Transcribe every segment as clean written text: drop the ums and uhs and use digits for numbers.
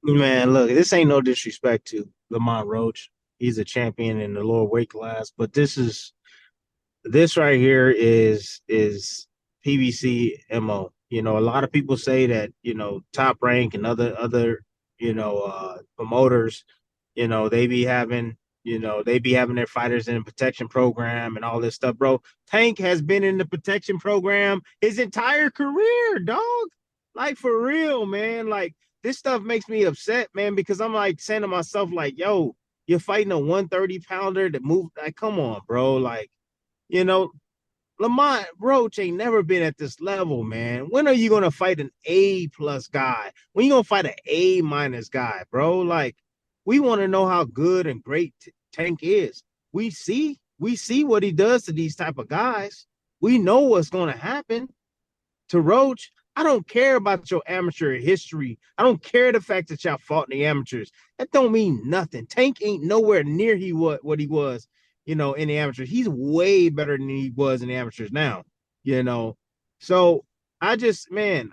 Man, look, this ain't no disrespect to Lamont Roach. He's a champion in the lower weight class, but this right here is PBC MO. A lot of people say that, Top Rank and other, promoters, they be having their fighters in a protection program and all this stuff, bro. Tank has been in the protection program his entire career, dog. Like for real, man. Like this stuff makes me upset, man, because I'm like saying to myself, like, yo, you're fighting a 130 pounder that move. Like, come on, bro. Like, you know, Lamont Roach ain't never been at this level, man. When are you gonna fight an A plus guy? When you gonna fight an A minus guy, bro? Like, we want to know how good and great Tank is. We see what he does to these type of guys. We know what's gonna happen to Roach. I don't care about your amateur history. I don't care the fact that y'all fought in the amateurs. That don't mean nothing. Tank ain't nowhere near what he was, in the amateurs. He's way better than he was in the amateurs now, you know. So man,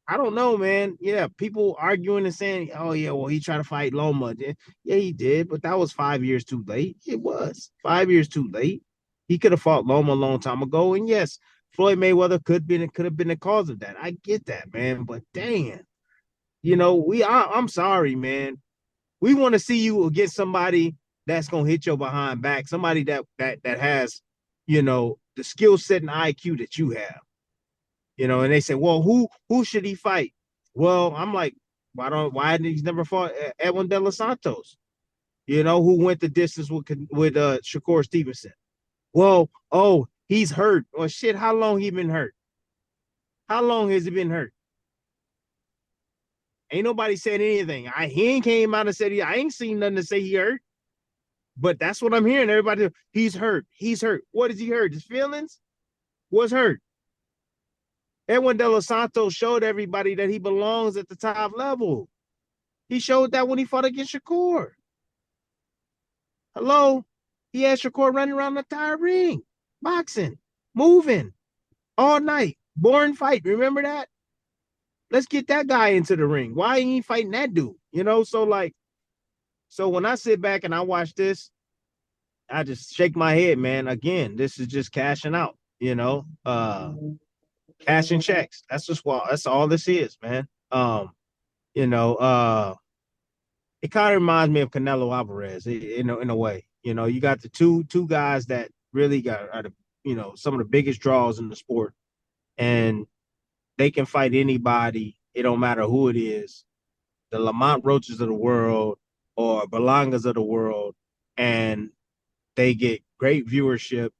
I don't know, man. Yeah, people arguing and saying, oh yeah, well, he tried to fight Loma. Yeah, he did, but that was 5 years too late. It was 5 years too late. He could have fought Loma a long time ago. And yes, Floyd Mayweather could have been the cause of that. I get that, man. But damn, I'm sorry, man. We want to see you against somebody that's gonna hit your behind back, somebody that has, the skill set and IQ that you have. And they say, well, who should he fight? Well, I'm like, why did he never fought Edwin De Los Santos? Who went the distance with Shakur Stevenson? Well, oh, he's hurt. Well, shit, how long he been hurt? How long has he been hurt? Ain't nobody said anything. He ain't came out and said I ain't seen nothing to say he hurt. But that's what I'm hearing. Everybody, he's hurt. He's hurt. What is he hurt? His feelings? What's hurt? Edwin De Los Santos showed everybody that he belongs at the top level. He showed that when he fought against Shakur. Hello? He had Shakur running around the entire ring, boxing, moving all night. Boring fight. Remember that? Let's get that guy into the ring. Why ain't he fighting that dude? So when I sit back and I watch this, I just shake my head, man. Again, this is just cashing out, cashing checks. That's all this is, man. You know, uh, it kind of reminds me of Canelo Alvarez in a way. You got the two guys that really are the, some of the biggest draws in the sport, and they can fight anybody. It don't matter who it is, the Lamont Roaches of the world or Berlangas of the world, and they get great viewership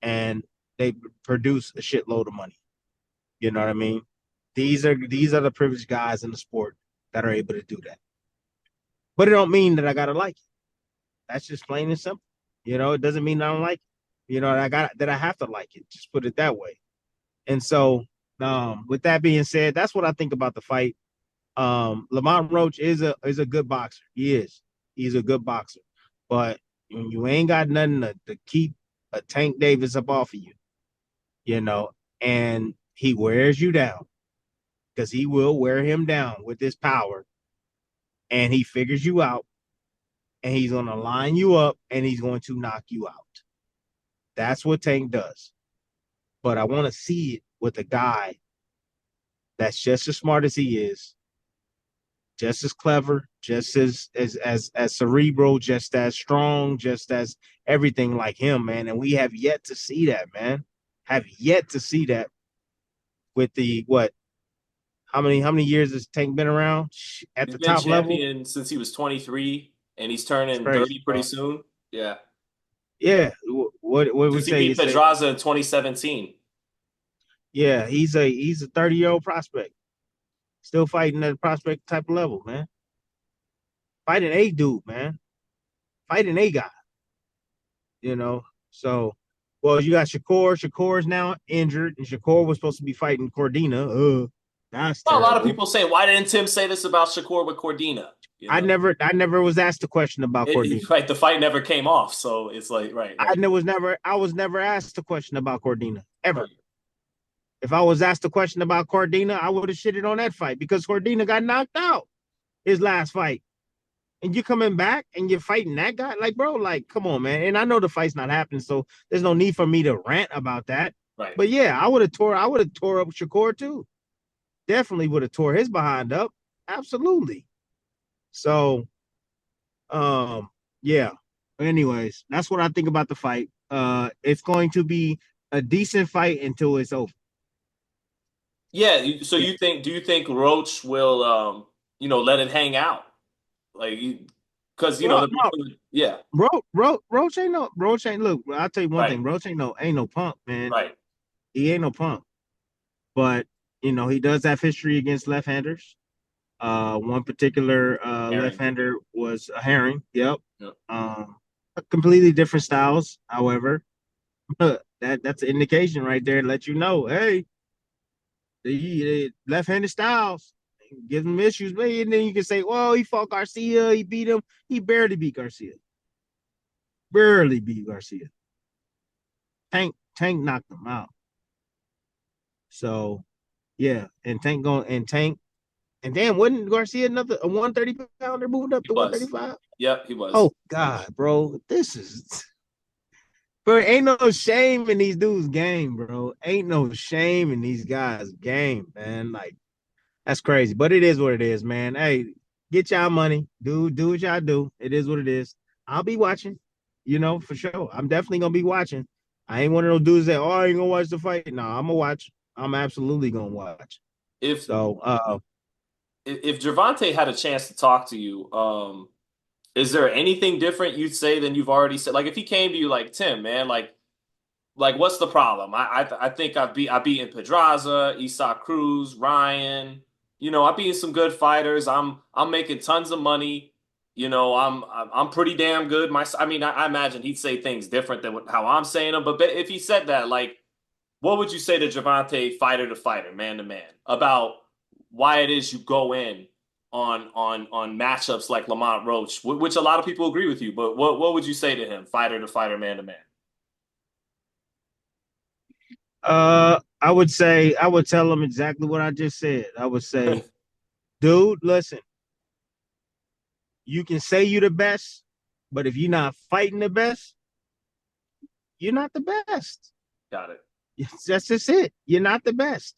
and they produce a shitload of money. You know what I mean? These are the privileged guys in the sport that are able to do that. But it don't mean that I gotta like it. That's just plain and simple. It doesn't mean I don't like it. That I have to like it. Just put it that way. And so, with that being said, that's what I think about the fight. Lamont Roach is a good boxer. He is. He's a good boxer. But when you ain't got nothing to keep a Tank Davis up off of you, and he wears you down because he will wear him down with his power, and he figures you out, and he's going to line you up, and he's going to knock you out. That's what Tank does. But I want to see it with a guy that's just as smart as he is, just as clever, just as cerebral, just as strong, just as everything like him, man. And we have yet to see that, man. Have yet to see that with the what? How many years has Tank been around at He's the been top level? champion since he was 23, and he's It's turning crazy, 30 pretty bro. soon. Yeah, Yeah. What we since he say? You beat say, Pedraza in 2017. yeah, he's a 30-year-old prospect, still fighting at a prospect type of level, man. Fighting a dude, man. Fighting a guy, you know. So, well, you got Shakur. Shakur is now injured, and Shakur was supposed to be fighting Cordina. That's Well, a lot of terrible. people say, why didn't Tim say this about Shakur with Cordina? You I know, never was asked a question about Cordina. right? The fight never came off, so it's like, right, right, I was never asked a question about Cordina ever. right. If I was asked a question about Cordina, I would have shitted on that fight because Cordina got knocked out. his last fight, and you're coming back and you're fighting that guy. Like, bro, like, come on, man. And I know the fight's not happening, so there's no need for me to rant about that. Right. But yeah, I would have tore up Shakur too. Definitely would have tore his behind up. Absolutely. So, yeah. Anyways, that's what I think about the fight. It's going to be a decent fight until it's over. Yeah. So you think? Do you think Roach will, let it hang out? Like, because Well, no, yeah. Roach ain't look. I'll tell you one Right. thing. Roach ain't no punk, man. Right. He ain't no punk. But he does have history against left-handers. One particular Herring. left-hander was a Herring. Yep. Yep. Completely different styles. However, that's an indication right there to let you know, hey, the left-handed styles give him issues. But and then you can say, well, he fought Garcia, he beat him. He barely beat Garcia. Barely beat Garcia. Tank knocked him out. So yeah, and Tank. And damn, wasn't Garcia another a 130 pounder moved up He to was. 135? Yep, he was. Oh God, bro. Bro, ain't no shame in these dudes' game, bro. Ain't no shame in these guys' game, man. Like, that's crazy. But it is what it is, man. Hey, get y'all money. Do what y'all do. It is what it is. I'll be watching, for sure. I'm definitely gonna be watching. I ain't one of those dudes that, I ain't gonna watch the fight. No, I'm gonna watch. I'm absolutely gonna watch. If So if Gervonta had a chance to talk to you, is there anything different you'd say than you've already said? Like, if he came to you like, Tim, man, like what's the problem? I think I beaten Pedraza, Isak Cruz, Ryan. I beaten some good fighters. I'm making tons of money. I'm pretty damn good. I imagine he'd say things different than how I'm saying them. But if he said that, like, what would you say to Gervonta, fighter to fighter, man to man, about why it is you go in on matchups like Lamont Roach, which a lot of people agree with you, but what would you say to him, fighter to fighter, man to man? I would tell him exactly what I just said. I would say, dude, listen, you can say you're the best, but if you're not fighting the best, you're not the best. Got it. That's just it. You're not the best.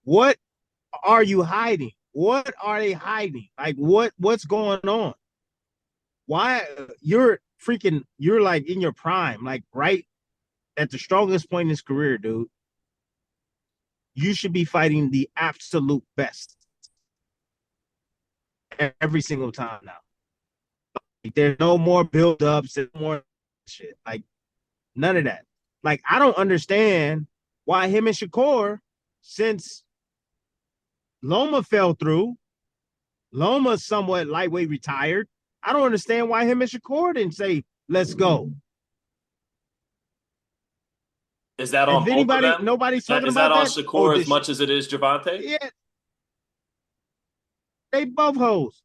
What are you hiding? What are they hiding? Like what's going on? Why you're like in your prime, like right at the strongest point in his career, dude. You should be fighting the absolute best every single time now. Like, there's no more build-ups and more shit. Like none of that. Like I don't understand why him and Shakur, since Loma fell through, Loma's somewhat lightweight retired. I don't understand why him and Shakur didn't say, let's go. Is that on If both of anybody, them? nobody's talking Is that about on that. Oh, Shakur as much as it is Gervonta? yeah, they both hoes.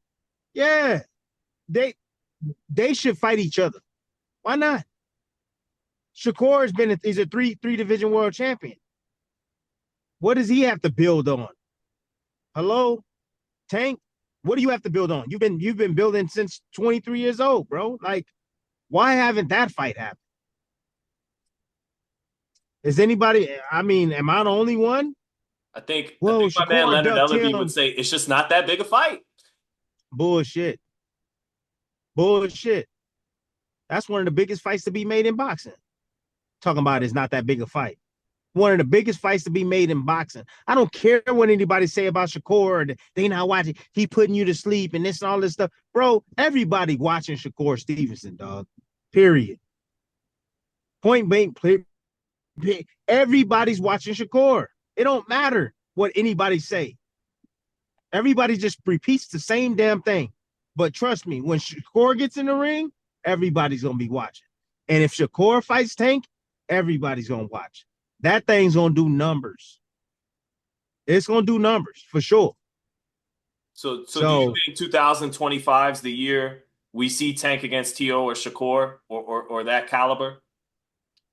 Yeah, they they should fight each other. Why not? Shakur he's a three division world champion. What does he have to build on? Hello, Tank. What do you have to build on? You've been building since 23 years old, bro. Like, why haven't that fight happened? Is anybody? I mean, am I the only one? I Well, think my man Shakur Leonard ducked Ellerby would him. say it's just not that big a fight. Bullshit. Bullshit. That's one of the biggest fights to be made in boxing. Talking about it's not that big a fight. One of the biggest fights to be made in boxing. I don't care what anybody say about Shakur. They not watching. He putting you to sleep and this and all this stuff. Bro, everybody watching Shakur Stevenson, dog. Period. Point blank. Everybody's watching Shakur. It don't matter what anybody say. Everybody just repeats the same damn thing. But trust me, when Shakur gets in the ring, everybody's gonna be watching. And if Shakur fights Tank, everybody's gonna watch. That thing's gonna do numbers. It's gonna do numbers for sure. So do you So think 2025 is the year we see Tank against Tio or Shakur or that caliber?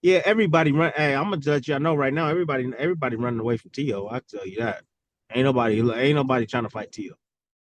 yeah, everybody run. Hey, I'm gonna judge you. I know right now, everybody running away from Tio. I tell you that. Ain't nobody trying to fight Tio.